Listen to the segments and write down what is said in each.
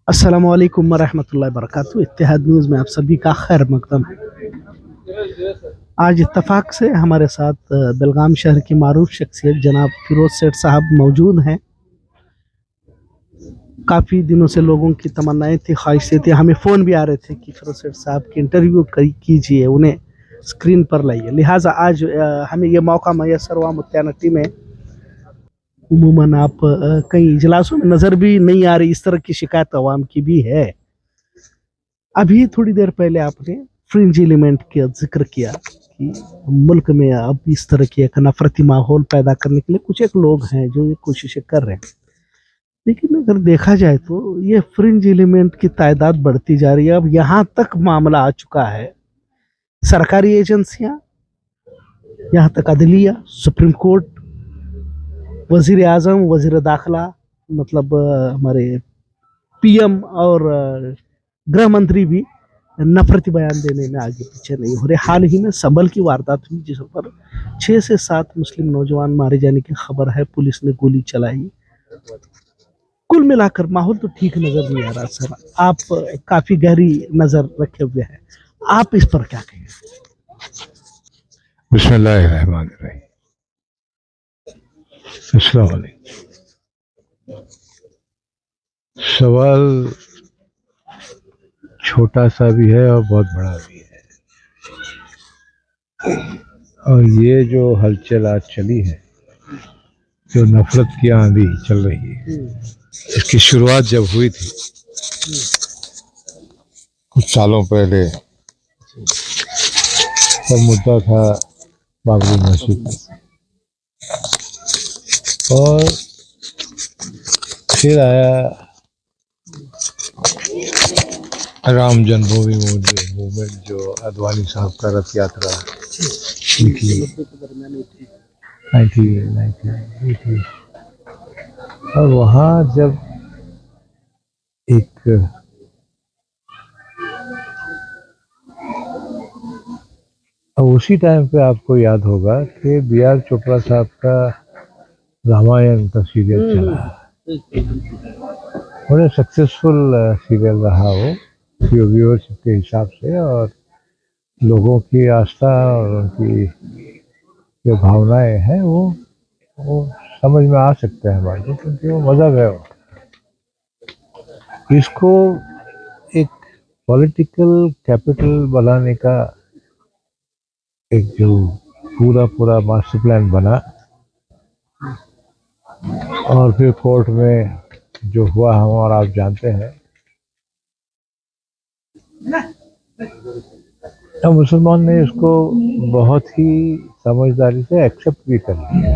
अस्सलाम वालेकुम वरहमतुल्लाहि वबरकातुहू। इत्तेहाद न्यूज़ में आप सभी का खैर मकदम है। आज इत्तफाक से हमारे साथ बेलगाम शहर की मारूफ शख्सियत जनाब फिरोज सेठ साहब मौजूद हैं। काफ़ी दिनों से लोगों की तमन्नाएं थी, ख्वाहिशें थी, हमें फ़ोन भी आ रहे थे कि फिरोज सेठ साहब की इंटरव्यू कीजिए, उन्हें स्क्रीन पर लाइए। लिहाजा आज हमें ये मौका मैसर हुआ। मुत्यानटी में उमूमन आप कई इजलासों में नज़र भी नहीं आ रही, इस तरह की शिकायत अवाम की भी है। अभी थोड़ी देर पहले आपने फ्रिंज एलिमेंट का जिक्र किया कि मुल्क में अब इस तरह की एक नफरती माहौल पैदा करने के लिए कुछ एक लोग हैं जो ये कोशिशें कर रहे हैं। लेकिन अगर देखा जाए तो ये फ्रिंज एलिमेंट की तादाद बढ़ती जा रही है। अब यहाँ तक मामला आ चुका है, सरकारी एजेंसियां, यहाँ तक अदलिया, सुप्रीम कोर्ट, वजीर आजम, वजीर दाखिला, मतलब हमारे पीएम और गृह मंत्री भी नफरती बयान देने में आगे पीछे नहीं हो रहे। हाल ही में संभल की वारदात हुई जिस पर 6 से 7 मुस्लिम नौजवान मारे जाने की खबर है, पुलिस ने गोली चलाई। कुल मिलाकर माहौल तो ठीक नजर नहीं आ रहा। सर, आप काफी गहरी नजर रखे हुए हैं, आप इस पर क्या कहेंगे? बिस्मिल्लाहिर्रहमानिर्रहीम। अस्सलाम वालेकुम। सवाल छोटा सा भी है और बहुत बड़ा भी है। और ये जो हलचल आज चली है, जो नफरत की आंधी चल रही है, इसकी शुरुआत जब हुई थी कुछ सालों पहले, तब मुद्दा था बाबरी मस्जिद, और फिर आया राम जन्मभूमि मूवमेंट, जो अडवाणी साहब का रथ यात्रा निकली 1980। और वहाँ जब एक उसी टाइम पे आपको याद होगा कि बी आर चोपड़ा साहब का रामायण का सीरियल चला, बड़े सक्सेसफुल सीरियल रहा वो व्यूअरशिप के हिसाब से, और लोगों की आस्था और उनकी जो भावनाएं हैं वो समझ में आ सकते हैं हमारे को, क्योंकि वो मज़हब है। वो इसको एक पॉलिटिकल कैपिटल बनाने का एक जो पूरा पूरा मास्टर प्लान बना, और फिर कोर्ट में जो हुआ हम और आप जानते हैं। अब मुसलमान ने इसको बहुत ही समझदारी से एक्सेप्ट भी कर लिया,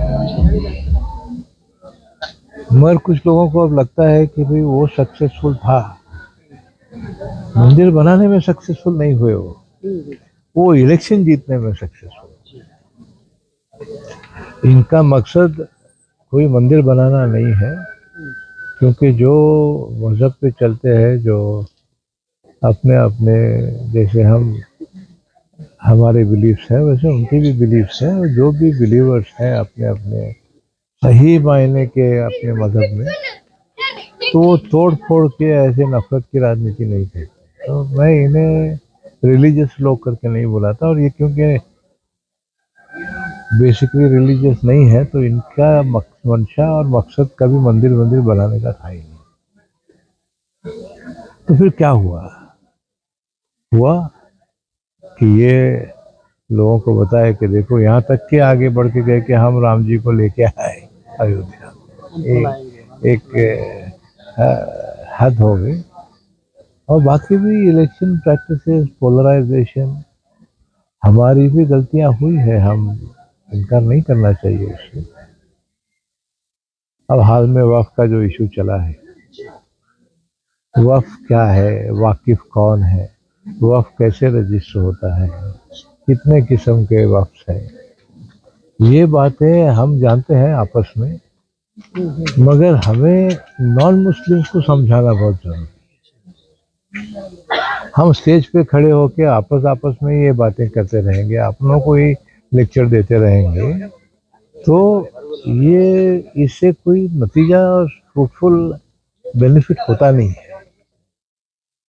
मगर कुछ लोगों को अब लगता है कि भाई वो सक्सेसफुल था, मंदिर बनाने में सक्सेसफुल नहीं हुए, वो इलेक्शन जीतने में सक्सेसफुल। इनका मकसद कोई मंदिर बनाना नहीं है, क्योंकि जो मज़हब पे चलते हैं, जो अपने अपने जैसे हमारे बिलीफ्स हैं वैसे उनकी भी बिलीफ्स हैं, और जो भी बिलीवर्स हैं अपने अपने सही मायने के अपने मज़हब में, तो वो तोड़ फोड़ के ऐसे नफरत की राजनीति नहीं करते। तो मैं इन्हें रिलीजियस लोग करके नहीं बुलाता, और ये क्योंकि बेसिकली रिलीजियस नहीं है, तो इनका मंशा और मकसद कभी मंदिर बनाने का था ही नहीं। तो फिर क्या हुआ कि ये लोगों को बताया कि देखो, यहाँ तक के आगे बढ़ के गए कि हम राम जी को लेके आए अयोध्या। एक हद हो गई। और बाकी भी इलेक्शन प्रैक्टिसेस, पोलराइजेशन, हमारी भी गलतियां हुई है, हम इनकार नहीं करना चाहिए उससे। अब हाल में वक्फ का जो इशू चला है, वक्फ क्या है, वाकिफ कौन है, वक्फ कैसे रजिस्टर होता है, कितने किस्म के वक्फ हैं, ये बातें हम जानते हैं आपस में, मगर हमें नॉन मुस्लिम्स को समझाना बहुत जरूरी है। हम स्टेज पे खड़े होकर आपस में ये बातें करते रहेंगे, अपनों को ही लेक्चर देते रहेंगे, तो ये इससे कोई नतीजा और फ्रूटफुल बेनिफिट होता नहीं है।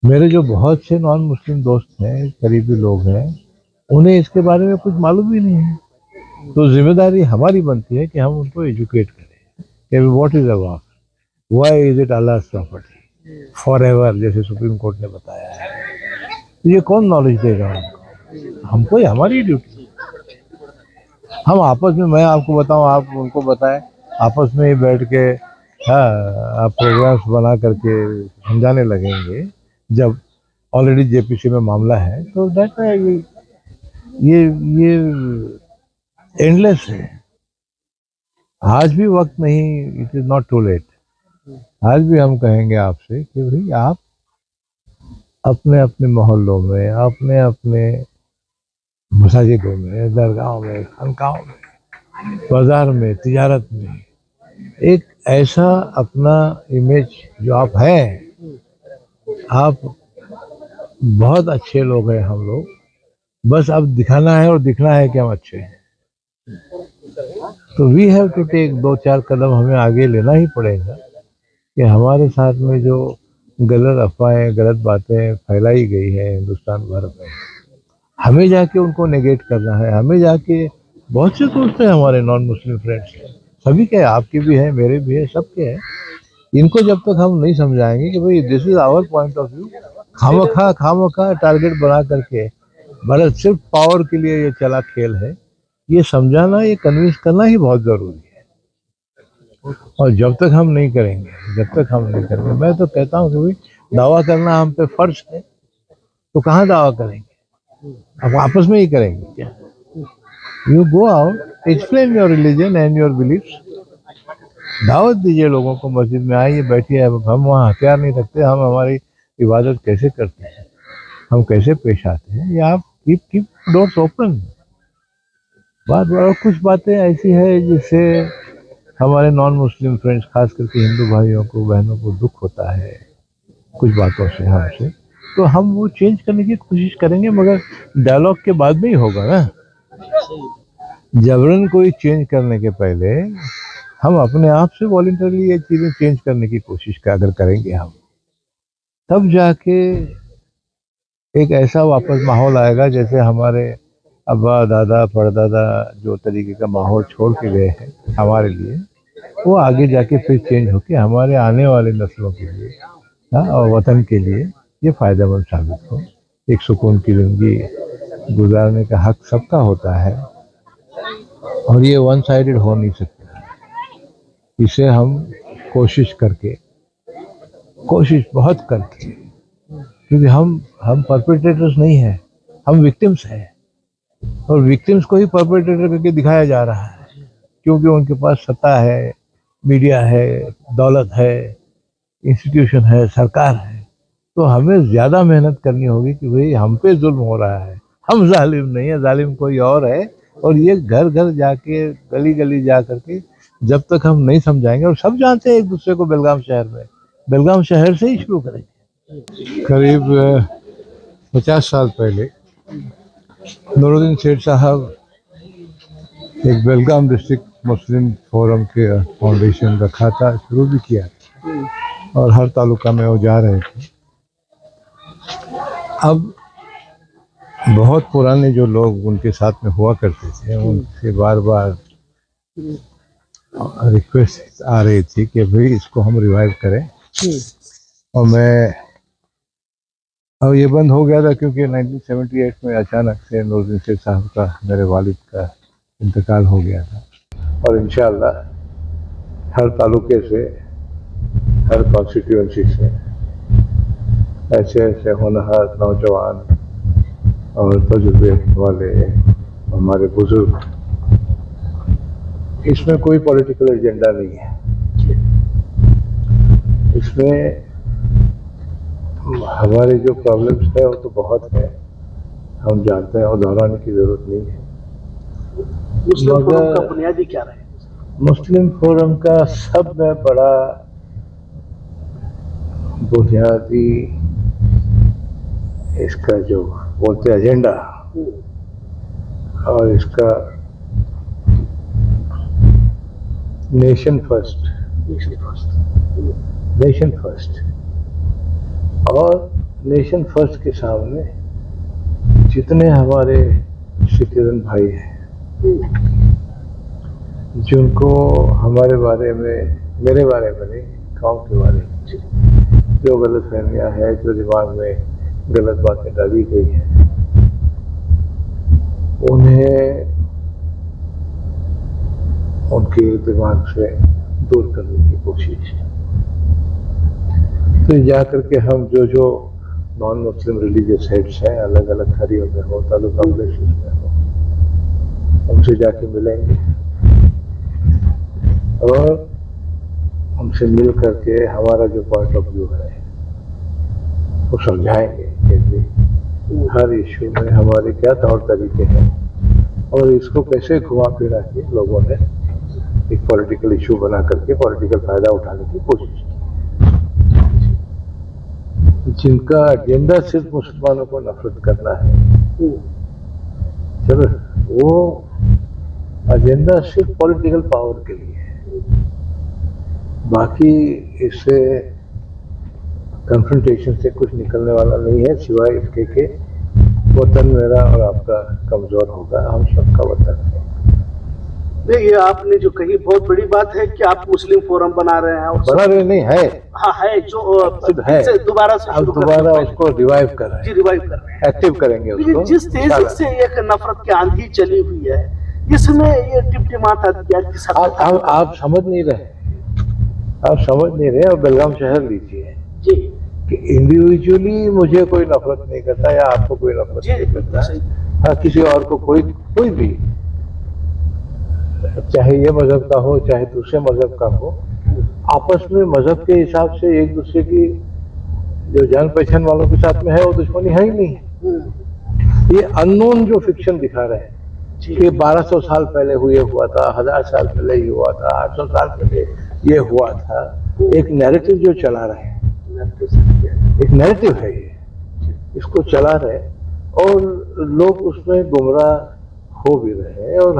मेरे जो बहुत से नॉन मुस्लिम दोस्त हैं, करीबी लोग हैं, उन्हें इसके बारे में कुछ मालूम ही नहीं है। तो जिम्मेदारी हमारी बनती है कि हम उनको एजुकेट करें कि what is a why is it Allah's property forever, जैसे सुप्रीम कोर्ट ने बताया है। तो ये कौन नॉलेज देगा उनको? हमको ही, हमारी ड्यूटी। हम आपस में, मैं आपको बताऊं, आप उनको बताएं, आपस में ही बैठ के, हाँ, आप प्रोग्राम्स बना करके समझाने लगेंगे जब ऑलरेडी जेपीसी में मामला है, तो दैट ये एंडलेस है। आज भी वक्त नहीं, it is not too late. आज भी हम कहेंगे आपसे कि भाई आप अपने अपने मोहल्लों में, अपने अपने मसाजिदों में, दरगाहों में, खानकाहों में, बाजार में, तिजारत में एक ऐसा अपना इमेज जो आप हैं, आप बहुत अच्छे लोग हैं, हम लोग बस अब दिखाना है और दिखना है कि हम अच्छे हैं। तो वी हैव टू टेक 2-4 कदम हमें आगे लेना ही पड़ेगा कि हमारे साथ में जो गलत अफवाहें, गलत बातें फैलाई गई है हिंदुस्तान भर में, हमें जाके उनको नेगेट करना है। हमें जाके, बहुत से दोस्त हैं हमारे नॉन मुस्लिम फ्रेंड्स, सभी के, आपके भी हैं, मेरे भी हैं, सबके हैं। इनको जब तक हम नहीं समझाएंगे कि भाई this is our point of view, खामखा टारगेट बना करके भारत सिर्फ पावर के लिए ये चला खेल है, ये समझाना, ये कन्विंस करना ही बहुत जरूरी है। और जब तक हम नहीं करेंगे, मैं तो कहता हूँ कि भाई दावा करना हम पे फर्ज है, तो कहाँ दावा करेंगे? अब आपस में ही करेंगे क्या? You go out, explain your religion and your beliefs, दावत दीजिए लोगों को, मस्जिद में आइए, बैठिए। हम वहाँ हथियार नहीं रखते, हम हमारी इबादत कैसे करते हैं, हम कैसे पेश आते हैं, ये आप कीप डोर्स ओपन। बात, और कुछ बातें ऐसी है जिससे हमारे नॉन मुस्लिम फ्रेंड्स, खास करके हिंदू भाइयों को, बहनों को दुख होता है कुछ बातों से, हमसे, तो हम वो चेंज करने की कोशिश करेंगे, मगर डायलॉग के बाद में ही होगा ना। जबरन कोई चेंज करने के पहले हम अपने आप से वॉलंटरली ये चीज़ें चेंज करने की कोशिश अगर करेंगे हम, तब जाके एक ऐसा वापस माहौल आएगा जैसे हमारे अब्बा, दादा, परदादा जो तरीके का माहौल छोड़ के गए हैं हमारे लिए, वो आगे जाके फिर चेंज होके हमारे आने वाले नस्लों के लिए, हाँ, और वतन के लिए ये फ़ायदेमंद साबित हो। एक सुकून की ज़िंदगी गुजारने का हक सबका होता है, और ये वन साइडेड हो नहीं सकता। इसे हम कोशिश बहुत करके, क्योंकि हम परपेट्रेटर्स नहीं हैं, हम विक्टिम्स हैं, और विक्टिम्स को ही परपेट्रेटर करके दिखाया जा रहा है, क्योंकि उनके पास सत्ता है, मीडिया है, दौलत है, इंस्टीट्यूशन है, सरकार है। तो हमें ज़्यादा मेहनत करनी होगी कि भाई हम पे जुल्म हो रहा है, हम जालिम नहीं है, जालिम कोई और है। और ये घर घर जाके, गली गली जा करके जब तक हम नहीं समझाएंगे, और सब जानते हैं एक दूसरे को, बेलगाम शहर से ही शुरू करेंगे। करीब 50 साल पहले नूरुद्दीन सेठ साहब एक बेलगाम डिस्ट्रिक्ट मुस्लिम फोरम के फाउंडेशन रखा था, शुरू भी किया था, और हर तालुका में वो जा रहे थे। अब बहुत पुराने जो लोग उनके साथ में हुआ करते थे, उनसे बार बार रिक्वेस्ट आ रही थी कि भाई इसको हम रिवाइव करें। और अब ये बंद हो गया था क्योंकि 1978 में अचानक से नूरुद्दीन सेठ साहब का, मेरे वालिद का इंतकाल हो गया था। और इंशाअल्लाह हर तालुके से, हर कॉन्स्टिट्यूएंसी से ऐसे होनहार नौजवान और तजुर्बे वाले हमारे बुजुर्ग, इसमें कोई पॉलिटिकल एजेंडा नहीं है, इसमें हमारे जो प्रॉब्लम्स है वो तो बहुत है, हम जानते हैं, और दोहराने की जरूरत नहीं है। मुस्लिम फोरम का बुनियादी क्या रहे? मुस्लिम फोरम का सब में बड़ा बुनियादी इसका जो बोलते एजेंडा, और इसका नेशन फर्स्ट, और नेशन फर्स्ट के सामने जितने हमारे सिटीजन भाई हैं जिनको हमारे बारे में, मेरे बारे में नहीं, गाँव के बारे में जो गलत फहमियाँ हैं, जो दिमाग में गलत बातें डाली गई हैं, उन्हें उनके दिमाग से दूर करने की कोशिश है। तो जा करके हम जो नॉन मुस्लिम रिलीजियस हेड्स हैं, अलग अलग खरियों में हो, तालुका प्लेसेस में हो, उनसे जाके मिलेंगे और उनसे मिल करके हमारा जो पॉइंट ऑफ व्यू है वो समझाएंगे कि हर इश्यू में हमारे क्या तौर तरीके हैं और इसको कैसे घुमा फिरा के लोगों ने एक पॉलिटिकल इशू बना करके पॉलिटिकल फायदा उठाने की कोशिश की। जिनका एजेंडा सिर्फ मुसलमानों को नफरत करना है, चलो वो एजेंडा सिर्फ पॉलिटिकल पावर के लिए है, बाकी इससे कन्फ्रंटेशन से कुछ निकलने वाला नहीं है, सिवाय इसके कि वतन मेरा और आपका कमजोर होगा, हम सबका वतन है। नहीं, ये आपने जो कही बहुत बड़ी बात है कि आप मुस्लिम फोरम बना रहे हैं। बना रहे नहीं है, हाँ है, जो है दोबारा से अब दोबारा उसको रिवाइव कर रहे हैं, जी रिवाइव कर रहे हैं, एक्टिव करेंगे उसको। जिस तेजी से एक नफरत की आंधी चली हुई है, इसमें ये टिमटिमाता दिया कि आप समझ नहीं रहे, आप समझ नहीं रहे। और बेलगाम शहर लीजिए जी कि इंडिविजुअली मुझे कोई नफरत नहीं करता या आपको कोई नफरत नहीं करता, हाँ किसी और को कोई भी, चाहे ये मजहब का हो चाहे दूसरे मजहब का हो, आपस में मजहब के हिसाब से एक दूसरे की जो जान पहचान वालों के साथ में है वो दुश्मनी है ही नहीं। ये अननोन जो फिक्शन दिखा रहे हैं कि 1200 साल पहले हुआ था, 1000 साल पहले ये हुआ था, 800 साल पहले ये हुआ था, एक नैरेटिव जो चला रहे हैं, एक नैरेटिव है ये, इसको चला रहे और लोग उसमें गुमराह हो भी रहे हैं और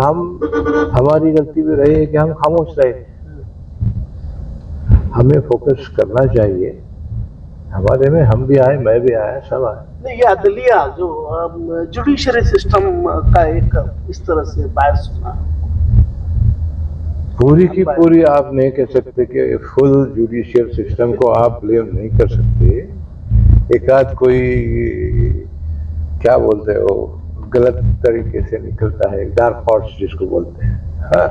हमारी गलती भी रही है कि हम खामोश रहे। हमें फोकस करना चाहिए, हमारे में हम भी आए, मैं भी आया, सब आए। नहीं, ये अदलिया जो जुडिशरी सिस्टम का एक इस तरह से बायस होना, पूरी की पूरी आप नहीं कह सकते कि फुल जुडिशियल सिस्टम को आप ब्लेम नहीं कर सकते। एक आध कोई क्या बोलते हो गलत तरीके से निकलता है, डार्क हॉर्स जिसको बोलते हैं, हाँ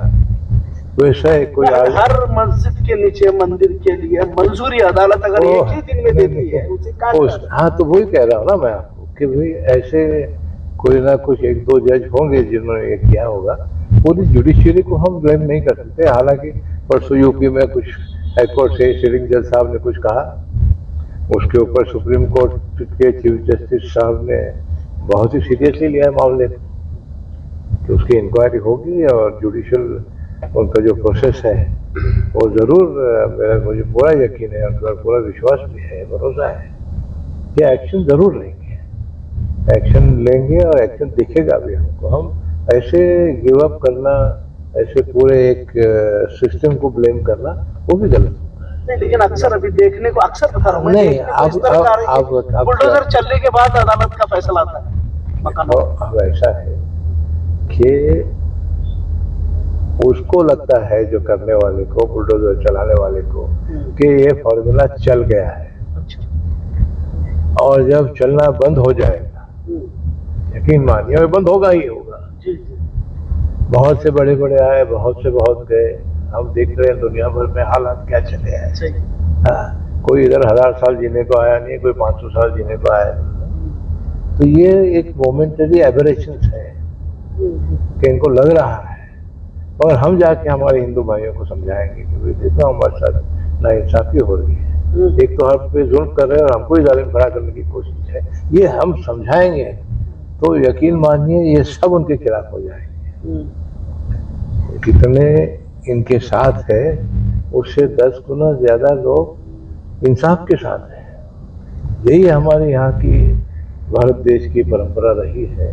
वैसा कोई हर मस्जिद के नीचे मंदिर के लिए मंजूरी अदालत अगर एक ही दिन में देती है उसे हाँ तो वही कह रहा हूँ ना मैं आपको कि भाई ऐसे कोई ना कुछ एक दो जज होंगे जिन्होंने ये किया होगा। पूरी जुडिशियरी को हम ब्लेम नहीं कर सकते। हालांकि परसों यूपी में कुछ हाईकोर्ट से सिटिंग जज साहब ने कुछ कहा, उसके ऊपर सुप्रीम कोर्ट के चीफ जस्टिस साहब ने बहुत ही सीरियसली लिया है मामले कि उसकी इंक्वायरी होगी और जुडिशियल उनका जो प्रोसेस है वो जरूर, मुझे पूरा यकीन है, उनका पूरा विश्वास भी है, भरोसा है कि एक्शन जरूर लेंगे, एक्शन लेंगे और एक्शन दिखेगा भी हमको। हम ऐसे गिव अप करना, ऐसे पूरे एक सिस्टम को ब्लेम करना वो भी गलत नहीं, लेकिन अक्सर अभी देखने को अक्सर बता रहा हूं नहीं, अब बुलडोजर चलने के बाद अदालत का फैसला आता है मकानों। अब ऐसा है कि उसको लगता है जो करने वाले को, बुलडोजर चलाने वाले को, कि ये फॉर्मूला चल गया है और जब चलना बंद हो जाएगा, यकीन मानिए बंद होगा ही होगा। बहुत से बड़े बड़े आए, बहुत से बहुत गए, हम देख रहे हैं दुनिया भर में हालात क्या चले हैं। हाँ, कोई इधर 1000 साल जीने को आया नहीं, कोई 500 साल जीने को आया नहीं। तो ये एक मोमेंटरी एबरेशंस है कि इनको लग रहा है, और हम जाके हमारे हिंदू भाइयों को समझाएंगे कि भाई देखो हमारे साथ नाइंसाफी हो रही है, एक तो हम पे जुल्म कर रहे हैं और हमको ही जालिम खड़ा करने की कोशिश है। ये हम समझाएंगे तो यकीन मानिए ये सब उनके खिलाफ हो जाएंगे। कितने इनके साथ है उससे 10 गुना ज्यादा लोग इंसाफ के साथ है। यही हमारे यहाँ की भारत देश की परंपरा रही है।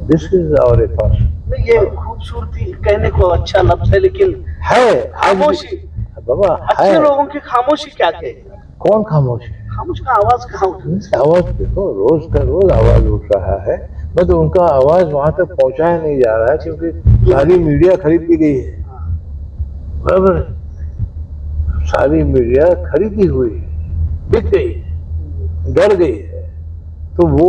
This is our ethos. ये खूबसूरती कहने को अच्छा लफ्ज है, लेकिन है खामोशी बाबा, अच्छे लोगों की खामोशी क्या कहे? कौन खामोश है? खामोश का आवाज कहाँ उठ रही है? आवाज देखो, रोज का रोज आवाज उठ रहा है, बस उनका आवाज वहां तक पहुंचाया नहीं जा रहा है क्योंकि सारी मीडिया खरीद ली गई है। बराबर है? सारी मीडिया खरीदी हुई है, बिक गई है, डर गई है, तो वो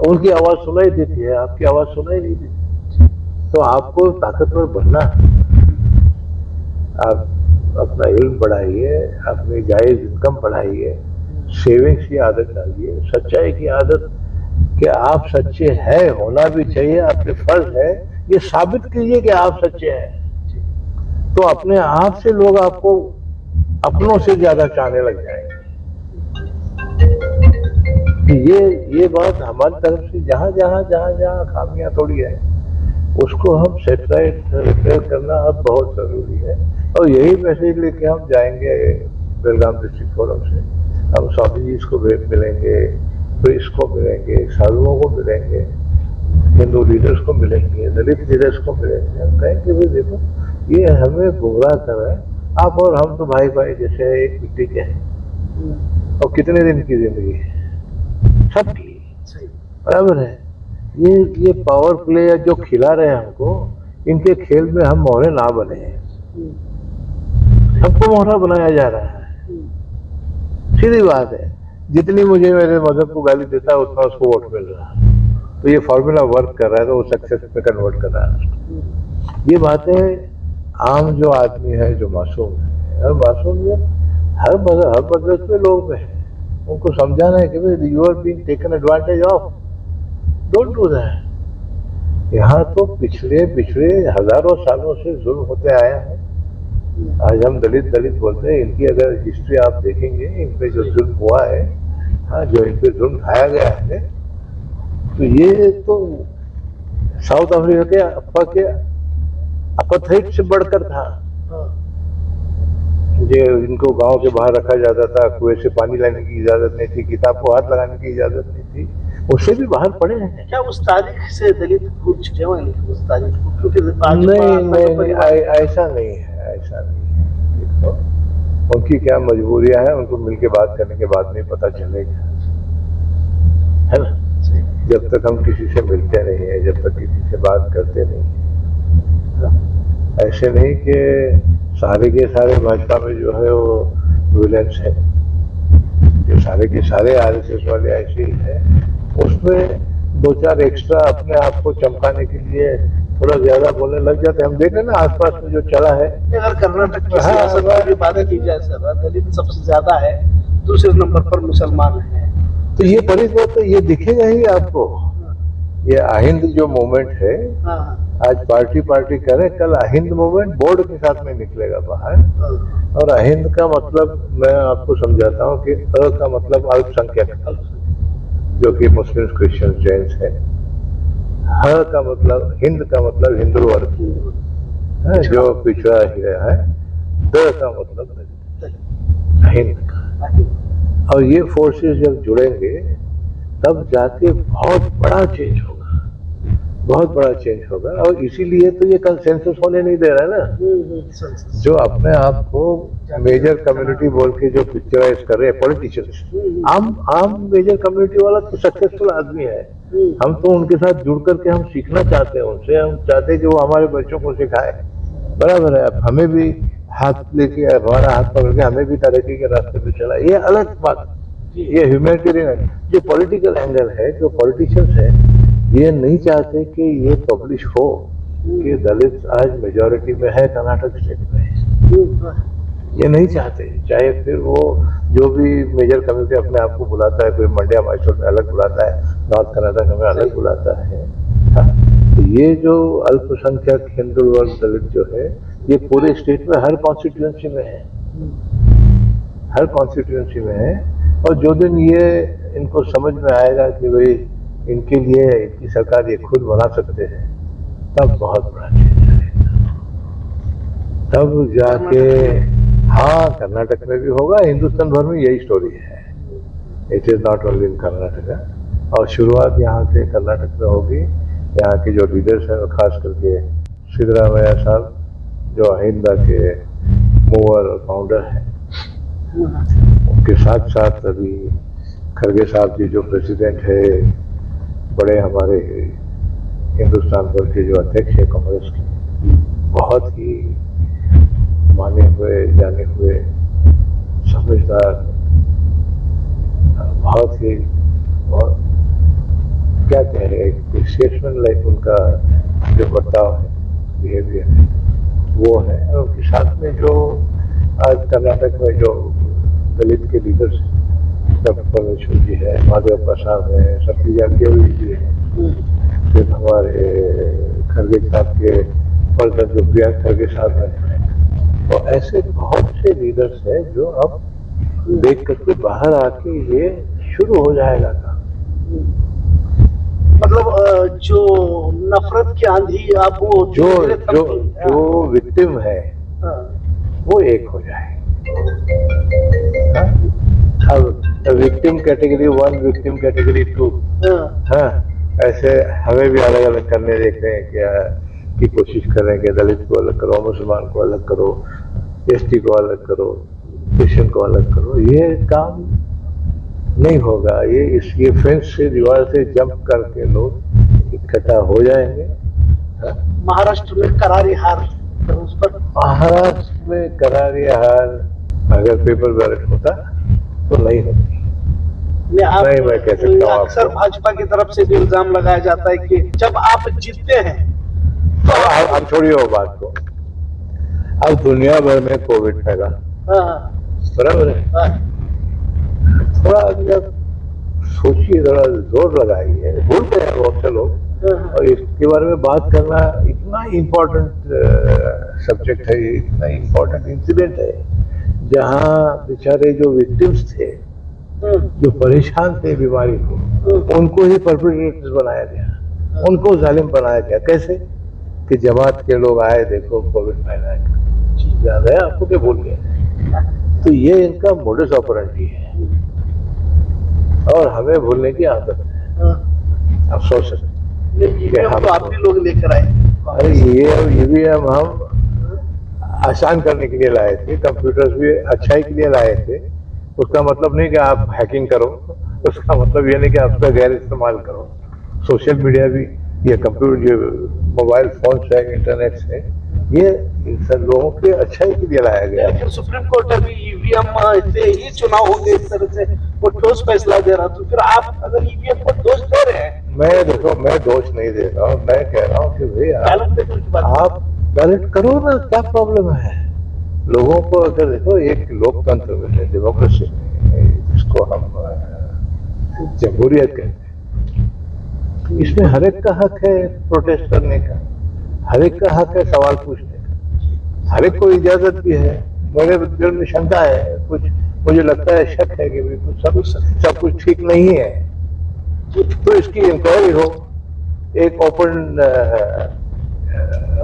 उनकी आवाज सुनाई देती है, आपकी आवाज सुनाई नहीं देती। तो आपको ताकतवर बनना है, आप अपना इल्म बढ़ाइए, अपनी जायज इनकम बढ़ाइए, सेविंग्स की आदत डालिए, सच्चाई की आदत कि आप सच्चे हैं, होना भी चाहिए, आपके फर्ज है ये साबित कीजिए कि आप सच्चे हैं। तो अपने आप से लोग आपको अपनों से ज्यादा चाहने लग जाएंगे। ये बात हमारी तरफ से जहां जहां खामियां थोड़ी है उसको हम सेटराइट रिपेयर करना अब बहुत जरूरी है। और यही मैसेज लेके हम जाएंगे बेलगाम डिस्ट्रिक्ट फोरम से। हम स्वामी जी को मिलेंगे, प्रीस्ट को मिलेंगे, साधुओं को मिलेंगे, हिंदू लीडर्स को मिलेंगे, दलित लीडर्स को मिलेंगे। हम कहेंगे भाई देखो ये हमें गुमराह कर रहा है, आप और हम तो भाई भाई जैसे एक मिट्टी के हैं। और कितने दिन की जिंदगी है सबकी, बराबर है? ये पावर प्ले जो खिला रहे हैं हमको, इनके खेल में हम मोहरे ना बने हैं। हमको मोहरा बनाया जा रहा है, सीधी बात है। जितनी मुझे मेरे मजहब को गाली देता है उतना उसको वोट मिल रहा है। तो ये फॉर्मूला वर्क कर रहा है, तो वो सक्सेस में कन्वर्ट कर रहा है। ये बातें आम जो आदमी है, जो मासूम है, हर मासूम है, हर मदद में लोग हैं, उनको समझाना है कि भाई you are being taken advantage of, don't do that. यहाँ तो पिछले हजारों सालों से जुल्म होते आया है। आज हम दलित बोलते हैं, इनकी अगर हिस्ट्री आप देखेंगे, इन पे जो जुल्म हुआ है, हाँ, जो इन पे जुल्म ढाया गया है, तो ये तो साउथ अफ्रीका के अपथेट से बढ़कर था। जो इनको गांव के बाहर रखा जाता था, कुएं से पानी लाने की इजाजत नहीं थी, किताब को हाथ लगाने की इजाजत नहीं थी, उससे भी बाहर पड़े हैं। क्या उस तारीख से दलित भूल चुके हैं उस तारीख को? क्योंकि नहीं, ऐसा नहीं है, ऐसा नहीं है। देखो उनकी क्या मजबूरियां हैं, उनको मिलके बात करने के बाद में पता चलेगा, है ना? जब तक हम किसी से मिलते नहीं है, जब तक किसी से बात करते नहीं है, ऐसे नहीं कि सारे के सारे भाजपा में जो है वो विलेंस है, जो सारे के सारे आरएसएस वाले ऐसे ही है। उसमें दो चार एक्स्ट्रा अपने आप को चमकाने के लिए थोड़ा ज्यादा बोलने लग जाते हैं। हम देख रहे हैं ना आसपास में जो चला है। अगर कर्नाटक की सियासत की बात की जाए सर, दलित सबसे ज्यादा है, दूसरे नंबर पर मुसलमान है, तो ये बड़ी बात है, ये दिखेगा ही आपको। ये अहिंद जो मूवमेंट है, आज पार्टी करे, कल अहिंद मूवमेंट बोर्ड के साथ में निकलेगा बाहर। और अहिंद का मतलब मैं आपको समझाता हूँ कि अ का मतलब अल्पसंख्यक, जो कि मुस्लिम, क्रिश्चियन, जैन है। ह का मतलब, हिंद का मतलब हिंदू वर्ग है, जो पिछड़ा ही है। द का मतलब अहिंद का। और ये फोर्सेस जब जुड़ेंगे तब जाके बहुत बड़ा चेंज होगा, बहुत बड़ा चेंज होगा। और इसीलिए तो ये कंसेंसस होने नहीं दे रहा है ना। जो अपने आप को मेजर कम्युनिटी बोल के जो पिक्चराइज कर रहे हैं पॉलिटिशियंस, आम मेजर कम्युनिटी वाला तो सक्सेसफुल आदमी है। हम तो उनके साथ जुड़ करके हम सीखना चाहते हैं उनसे, हम चाहते हैं कि वो हमारे बच्चों को सिखाए, बराबर है? अब हमें भी हाथ लेके, हमारा हाथ पकड़ के हमें भी तरक्की के रास्ते पे चला, ये अलग बात। ये ह्यूमैनिटेरियन, जो पॉलिटिकल एंगल है, जो पॉलिटिशियंस है, ये नहीं चाहते कि ये पब्लिश हो कि दलित आज मेजॉरिटी में है कर्नाटक स्टेट में। ये नहीं चाहते, चाहे फिर वो जो भी मेजर कम्युनिटी अपने आप को बुलाता है, कोई मंड्या मैसूर में अलग बुलाता है, नॉर्थ कर्नाटक में अलग बुलाता है। तो ये जो अल्पसंख्यक हिंदू वर्ग दलित जो है, ये पूरे स्टेट में हर कॉन्स्टिट्यूएंसी में है, हर कॉन्स्टिट्यूएंसी में है। और जो दिन ये इनको समझ में आएगा कि भाई इनके लिए इनकी सरकार ये खुद बना सकते हैं, तब बहुत बड़ा चेंज आएगा, तब जाके। हाँ, कर्नाटक में भी होगा, हिंदुस्तान भर में यही स्टोरी है। It is not only in Karnataka. और शुरुआत यहाँ से कर्नाटक में होगी। यहाँ के जो लीडर्स हैं, खास करके सिद्धरामैया साहब, जो अहिंदा के मूवर और फाउंडर हैं, उनके साथ साथ अभी खरगे साहब जी जो प्रेसिडेंट है, बड़े हमारे हिंदुस्तान भर के जो अध्यक्ष है कांग्रेस के, बहुत ही माने हुए, जाने हुए, समझदार, बहुत ही, और क्या कह रहे हैं, स्टेट्समैन लाइक उनका जो बर्ताव है, बिहेवियर है, वो है। और उनके साथ में जो आज कर्नाटक में जो दलित के लीडर्स हैं, डॉक्टर परमेश्वर जी है, माधव प्रसाद है, सती जारकिहोली जी है, फिर हमारे खरगे साहब के पर्सन जो प्रियंक खरगे साहब हैं, तो ऐसे बहुत से लीडर्स हैं जो अब देख करके बाहर आके ये शुरू हो जाएगा काम। मतलब जो नफरत की आंधी आप वो जो जो जो विक्टिम है वो एक हो जाए। अब विक्टिम कैटेगरी 1, विक्टिम कैटेगरी 2, हाँ, ऐसे हमें भी अलग अलग करने देख रहे हैं क्या की कोशिश कर रहे हैं कि दलित को अलग करो, मुसलमान को अलग करो, एसटी को अलग करो, क्रिश्चियन को अलग करो। ये काम नहीं होगा। ये फेंस से, दीवार से जंप करके लोग इकट्ठा हो जाएंगे। महाराष्ट्र में करारी हार, उस पर महाराष्ट्र में करारी हार अगर पेपर बैलेट होता तो नहीं होती। नहीं, मैं कह सकता हूँ अक्सर भाजपा की तरफ से भी इल्जाम लगाया जाता है कि जब आप जीतते हैं तो अब छोड़िए वो बात को। अब दुनिया भर में कोविड फैला, बराबर है, थोड़ा जब सोचिए, थोड़ा जोर लगाइए, भूलते हैं बहुत से लोग, और इसके बारे में बात करना इतना इम्पोर्टेंट सब्जेक्ट है, इतना इम्पोर्टेंट इंसिडेंट है, जहाँ बेचारे जो विक्टिम्स थे, जो परेशान थे बीमारी को, उनको ही परपेट्रेटर्स बनाया गया, उनको जालिम बनाया गया। कैसे कि जमात के लोग आए, देखो कोविड फैलाएगा, याद है आपको क्या भूल गए? तो ये इनका मोडस ऑपरेंडी है और हमें भूलने की आदत है। अफसोस है तो आप भी लोग लेकर आए। अरे ये भी हम आसान करने के लिए लाए थे, कंप्यूटर्स भी अच्छाई के लिए लाए थे। उसका मतलब नहीं कि आप हैकिंग करो, उसका मतलब ये नहीं कि आप उसका गैर इस्तेमाल करो। सोशल मीडिया भी, ये कंप्यूटर, ये मोबाइल फोन से, इंटरनेट से, ये सब लोगों के अच्छाई के लिए लाया गया। लेकिन सुप्रीम कोर्ट अभी ईवीएम से ही चुनाव होंगे इस तरह से वो ठोस फैसला दे रहा, तो फिर आप अगर ईवीएम को दोष दे रहे हैं? मैं दोष नहीं दे रहा हूँ, मैं कह रहा हूँ कि भाई आप बैलेट करो ना, क्या प्रॉब्लम है? लोगों को अगर देखो, एक लोकतंत्र में, डेमोक्रेसी में, जिसको हम जमहूरियत कहते हैं, इसमें हर एक का हक है प्रोटेस्ट करने का, हर एक का हक है सवाल पूछने का, हर एक को इजाजत भी है। मेरे दिल में शंका है, कुछ मुझे लगता है, शक है कि कुछ सब कुछ ठीक नहीं है, तो इसकी इंक्वायरी हो, एक ओपन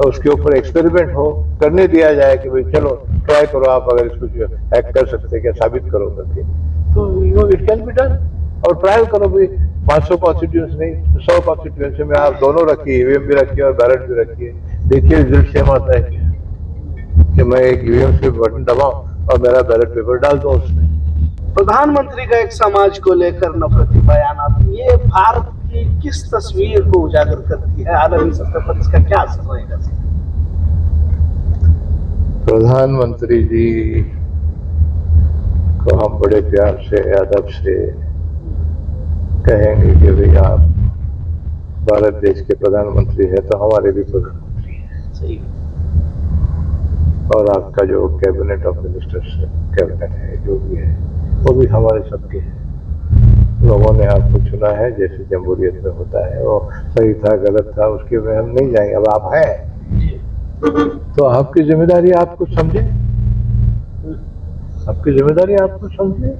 उसके ऊपर एक्सपेरिमेंट हो, करने दिया जाए कि भाई चलो ट्राई करो, आप अगर इसको हैक कर सकते क्या, साबित करो करके, तो इट कैन बी डन। और ट्रायल करो भी, 500 कॉन्स्टिट्यूंसी नहीं, 100 कॉन्स्टिट्यूंसी में आप दोनों रखिए, ईवीएम भी रखिए और बैलेट भी रखिए, देखिए रिजल्ट सेम आता है क्या, कि मैं एक ईवीएम से बटन दबाऊं और मेरा बैलेट पेपर डाल दूं उसमें। प्रधानमंत्री का एक समाज को लेकर नफरती बयान, ये भारत की किस तस्वीर को उजागर करती है? आलमी सतह पर इसका क्या असर रहेगा? प्रधानमंत्री जी को हम बड़े प्यार से, अदब से कहेंगे कि भाई आप भारत देश के प्रधानमंत्री है तो हमारे भी प्रधानमंत्री हैं। सही। और आपका जो कैबिनेट ऑफ मिनिस्टर्स कैबिनेट है, जो भी है, वो भी हमारे सबके हैं। लोगों ने आपको चुना है, जैसे जमहूरियत में होता है, वो सही था गलत था उसके में हम नहीं जाएंगे। अब आप हैं तो आपकी जिम्मेदारी आप कुछ समझे, आपकी जिम्मेदारी आप कुछ समझे।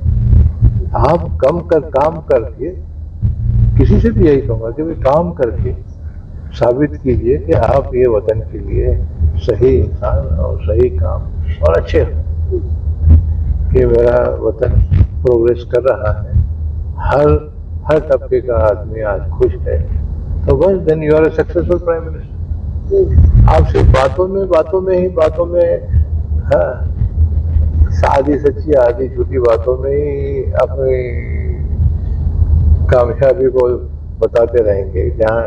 आप काम करके, किसी से भी यही कहूँगा कि भाई काम करके साबित कीजिए कि आप ये वतन के लिए सही इंसान और सही काम और अच्छे हो, कि मेरा वतन प्रोग्रेस कर रहा है, हर तबके का आदमी आज खुश है, तो बस then you are a successful prime minister. आप सिर्फ बातों में आधी सच्ची आधी झूठी बातों में ही अपनी कामयाबी को बताते रहेंगे। जहाँ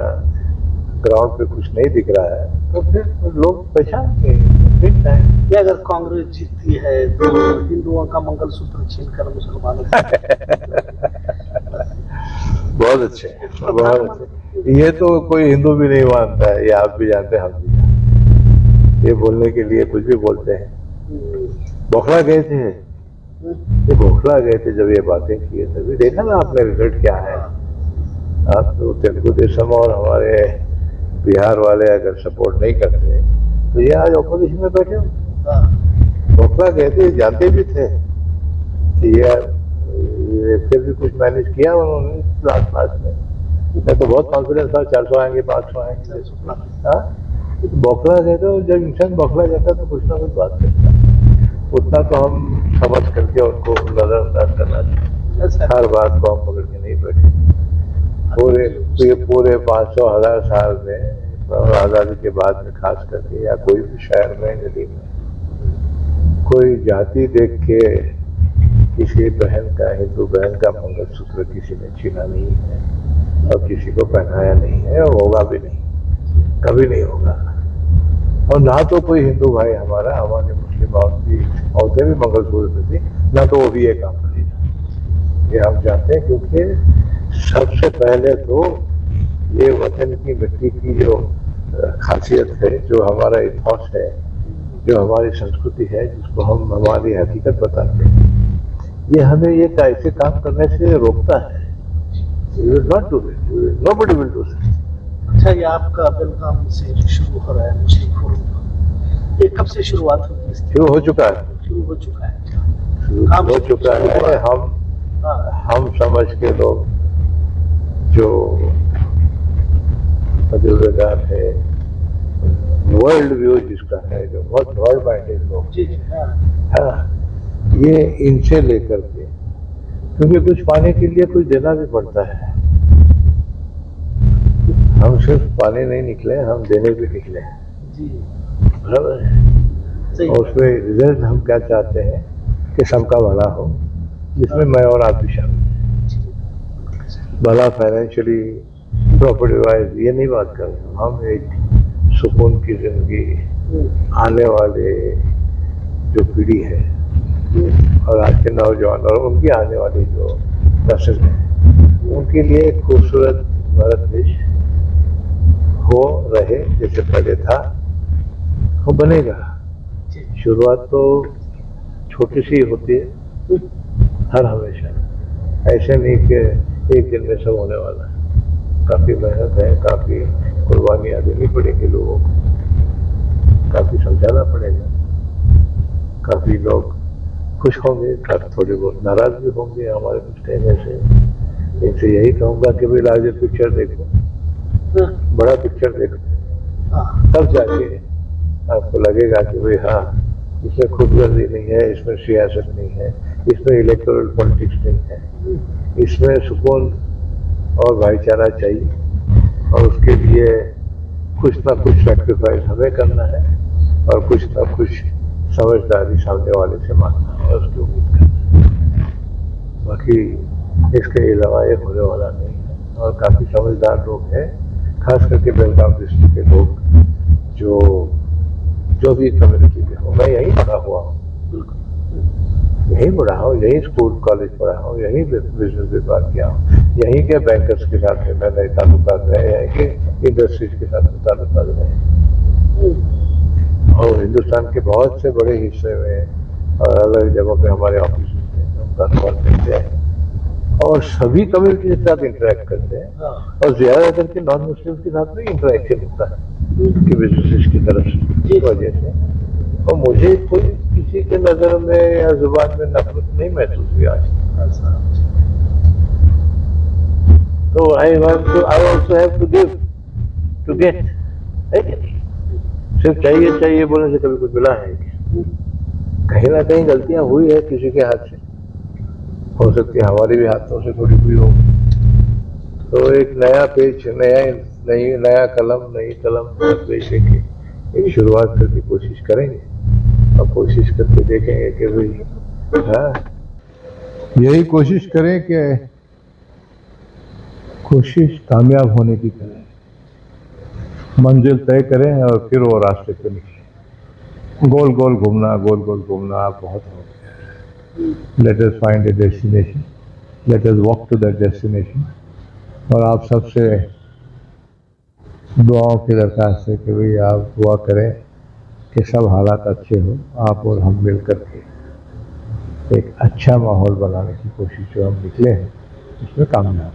ग्राउंड पे कुछ नहीं दिख रहा है तो फिर लोग पहचानते हैं, दिखता है। ये अगर कांग्रेस जीतती है तो हिंदुओं का मंगलसूत्र छीनकर मुसलमानों बहुत अच्छे, बहुत अच्छे। ये तो कोई हिंदू भी नहीं मानता है, ये आप भी जानते हैं, हम भी जानते हैं। ये बोलने के लिए कुछ भी बोलते हैं। बौखला गए थे, ये बौखला गए थे जब ये बातें किए, तभी देखा ना आपने रिजल्ट क्या है। आप तो तेलुगु देशम और हमारे बिहार वाले अगर सपोर्ट नहीं करते तो ये आज ऑपोजिशन में बैठे हो। बौखला गए थे, जानते भी थे कि ये फिर भी कुछ मैनेज किया उन्होंने लास्ट में। मैं तो बहुत कॉन्फिडेंस था 400 आएंगे, 500 आएंगे। हाँ, बौखला गए थे। जब इंसान बौखला जाता है तो कुछ ना कुछ बात करता है। उतना तो हम समझ करके उनको नजरअंदाज करना चाहिए। हर बात को हम पकड़ के नहीं बैठे। पूरे 500,000 साल में और आज़ादी के बाद में खास करके या कोई भी शहर में गली में कोई जाति देख के किसी बहन का, हिंदू बहन का मंगलसूत्र किसी ने छीना नहीं है और किसी को पहनाया नहीं है और होगा भी नहीं, कभी नहीं होगा। और ना तो कोई हिंदू भाई हमारे मुस्लिम औरतें भी मंगलसूत्र थी, ना तो वो भी ये काम करेगा, ये हम जानते हैं। क्योंकि सबसे पहले तो ये वतन की मिट्टी की जो खासियत है, जो हमारा इतिहास है, जो हमारी संस्कृति है, जिसको हम हमारी हकीकत बताते हैं, ये हमें ये ऐसे काम करने से रोकता है। We will not do it. Nobody will do it. अच्छा, ये आपका बेलगाम से शुरू हो रहा है मुस्लिम फोरम, ये कब से शुरुआत होगी? शुरू हो चुका है, शुरू हो चुका है, शुरू हो चुका है। हम समझ के लोग जो तजुर्बेदार है, वर्ल्ड व्यू जिसका है, जो बहुत ब्रॉड माइंडेड लोग है, ये इनसे लेकर के, क्योंकि कुछ पाने के लिए कुछ देना भी पड़ता है। हम सिर्फ पाने नहीं निकले, हम देने भी निकले हैं, बराबर है। और उसमें रिजल्ट हम क्या चाहते हैं कि सबका भला हो, जिसमें मैं और आप भी शामिल हैं। भला फाइनेंशियली, प्रॉपर्टी वाइज ये नहीं बात कर रहे हैं हम। एक सुकून की जिंदगी आने वाले जो पीढ़ी है और आज के नौजवान और उनकी आने वाली जो नस्ल है, उनके लिए एक खूबसूरत भारत देश हो रहे जैसे पहले था, वो बनेगा। शुरुआत तो छोटी सी होती है हर हमेशा, ऐसे नहीं कि एक दिन में सब होने वाला है। काफ़ी मेहनत है, काफ़ी कुर्बानियाँ देनी पड़ेंगी लोगों को, काफ़ी समझाना पड़ेगा। काफ़ी लोग खुश होंगे, थोड़े बहुत नाराज भी होंगे हमारे कुछ कहने से। इनसे यही कहूँगा कि भाई लार्जर पिक्चर देखो, बड़ा पिक्चर देखो, तब जाके आपको लगेगा कि भाई हाँ, इसमें खुदगर्जी नहीं है, इसमें सियासत नहीं है, इसमें इलेक्टोरल पॉलिटिक्स नहीं है, इसमें सुकून और भाईचारा चाहिए। और उसके लिए कुछ ना कुछ सेक्रीफाइस हमें करना है और कुछ ना कुछ समझदारी सामने वाले से मांगना है और उसकी उम्मीद करना है। बाकी इसके अलावा ये होने वाला नहीं है। और काफ़ी समझदार लोग हैं, खास करके बेलगाम डिस्ट्रिक्ट के लोग, जो भी कम्युनिटी के हो। मैं यहीं पढ़ा हुआ हूँ, यहीं पढ़ा हूँ, यहीं स्कूल कॉलेज पढ़ा हूँ, यहीं बिजनेस व्यापार किया हूँ, यहीं के बैंकर्स के साथ में मैंने ताल्लुकात रहे, यहीं के इंडस्ट्रीज के साथ में ताल्लुकात रहे। और हिंदुस्तान के बहुत से बड़े हिस्से में और अलग जगहों पे हमारे ऑफिस थे, हम कारोबार करते हैं और सभी कम्युनिटी के साथ इंटरेक्ट करते हैं। और ज्यादा करके नॉन मुस्लिम के साथ में इंटरेक्शन होता है कि बिजनेस की तरफ से वजह से। और मुझे कोई किसी के नजर में या जुबान में नफरत नहीं महसूस हुई आज। तो I also have to give to get, है कि नहीं? सिर्फ चाहिए बोलने से कभी कुछ मिला है? कहीं ना कहीं गलतियां हुई है किसी के हाथ से, हो सकती है हमारे भी हाथों से थोड़ी हुई हो। तो एक नया पेज, नया कलम, नई कलम, पेज लेके एक शुरुआत करके कोशिश करेंगे और कोशिश करके देखेंगे कि भाई हाँ, यही कोशिश करें कि कोशिश कामयाब होने की करें, मंजिल तय करें और फिर वो रास्ते पे निकलें। गोल गोल घूमना बहुत हो गया। Let us find a destination, let us walk to that destination. और आप सबसे दुआओं की दरखास्त है कि भाई आप दुआ करें कि सब हालात अच्छे हो, आप और हम मिल करके एक अच्छा माहौल बनाने की कोशिश जो हम निकले हैं उसमें कामयाब